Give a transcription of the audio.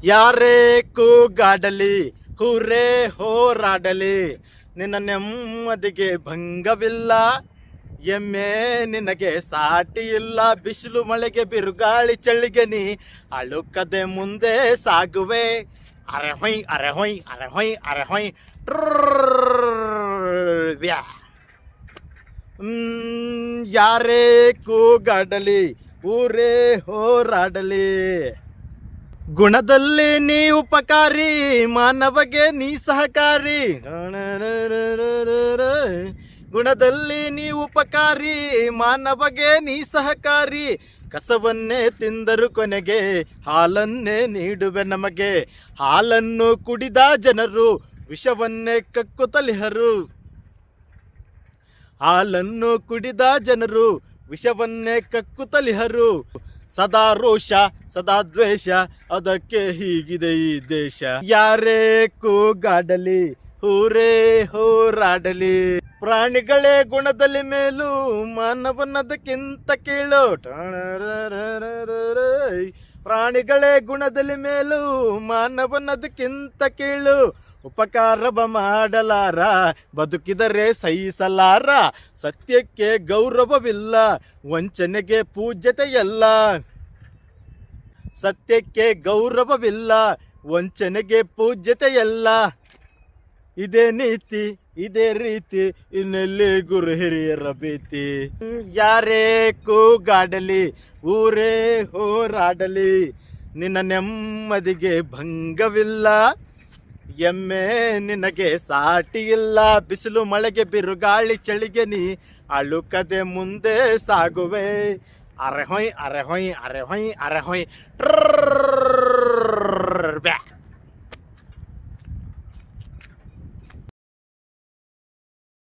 ಯಾರೇ ಕೂಗಾಡಲಿ ಹೂರೇ ಹೋರಾಡಲಿ ನಿನ್ನ ನೆಮ್ಮದಿಗೆ ಭಂಗವಿಲ್ಲ. ಎಮ್ಮೆ ನಿನಗೆ ಸಾಟಿ ಇಲ್ಲ. ಬಿಸಿಲು ಮಳೆಗೆ ಬಿರುಗಾಳಿ ಚಳಿಗೆ ನೀ ಅಳುಕದೆ ಮುಂದೆ ಸಾಗುವೆ. ಅರೆ ಹೊಯ್ ಅರೆ ಹೊಯ್ ಅರೆ ಹೊಯ್ ಅರೆ ಹೊಯ್ ವ್ಯಾ. ಯಾರೇ ಕೂಗಾಡಲಿ ಊರೇ ಹೋರಾಡಲಿ. ಗುಣದಲ್ಲಿ ನೀ ಉಪಕಾರಿ, ಮಾನವಗೆ ನೀ ಸಹಕಾರಿ. ಗುಣದಲ್ಲಿ ನೀ ಉಪಕಾರಿ, ಮಾನವಗೆ ನೀ ಸಹಕಾರಿ. ಕಸವನ್ನೇ ತಿಂದರು ಕೊನೆಗೆ ಹಾಲನ್ನೇ ನೀಡುವೆ ನಮಗೆ. ಹಾಲನ್ನು ಕುಡಿದ ಜನರು ವಿಷವನ್ನೇ ಕಕ್ಕುತ್ತಲಿಹರು. ಹಾಲನ್ನು ಕುಡಿದ ಜನರು ವಿಷವನ್ನೇ ಕಕ್ಕುತ್ತಲಿಹರು. ಸದಾ ರೋಷ ಸದಾ ದ್ವೇಷ, ಅದಕ್ಕೆ ಹೀಗಿದೆ ಈ ದೇಶ. ಯಾರೇ ಕೂಗಾಡಲಿ ಊರೇ ಹೋರಾಡಲಿ. ಪ್ರಾಣಿಗಳೇ ಗುಣದಲ್ಲಿ ಮೇಲು, ಮಾನವನದಕ್ಕಿಂತ ಕೀಳು. ಪ್ರಾಣಿಗಳೇ ಗುಣದಲ್ಲಿ ಮೇಲು, ಮಾನವನದಕ್ಕಿಂತ ಕೀಳು. ಉಪಕಾರವ ಮಾಡಲಾರ, ಬದುಕಿದರೆ ಸಹಿಸಲಾರ. ಸತ್ಯಕ್ಕೆ ಗೌರವವಿಲ್ಲ, ವಂಚನೆಗೆ ಪೂಜ್ಯತೆಯಲ್ಲ. ಸತ್ಯಕ್ಕೆ ಗೌರವವಿಲ್ಲ, ವಂಚನೆಗೆ ಪೂಜ್ಯತೆಯಲ್ಲ. ಇದೇ ನೀತಿ ಇದೇ ರೀತಿ, ಇನ್ನೆಲ್ಲಿ ಗುರು ಹಿರಿಯರ ಭೀತಿ. ಯಾರೇ ಕೂಗಾಡಲಿ ಊರೇ ಹೋರಾಡಲಿ ನಿನ್ನ ನೆಮ್ಮದಿಗೆ ಭಂಗವಿಲ್ಲ. ಎಮ್ಮೆ ನಿನಗೆ ಸಾಟಿ ಇಲ್ಲ. ಬಿಸಿಲು ಮಳೆಗೆ ಬಿರುಗಾಳಿ ಚಳಿಗೆ ನೀ ಅಳುಕದೆ ಮುಂದೆ ಸಾಗುವೆ. ಅರೆ ಹೊಯ್ ಅರೆ ಹೊಯ್ ಅರೆ ಹೊಯ್ ಅರೆ ಹೊಯ್.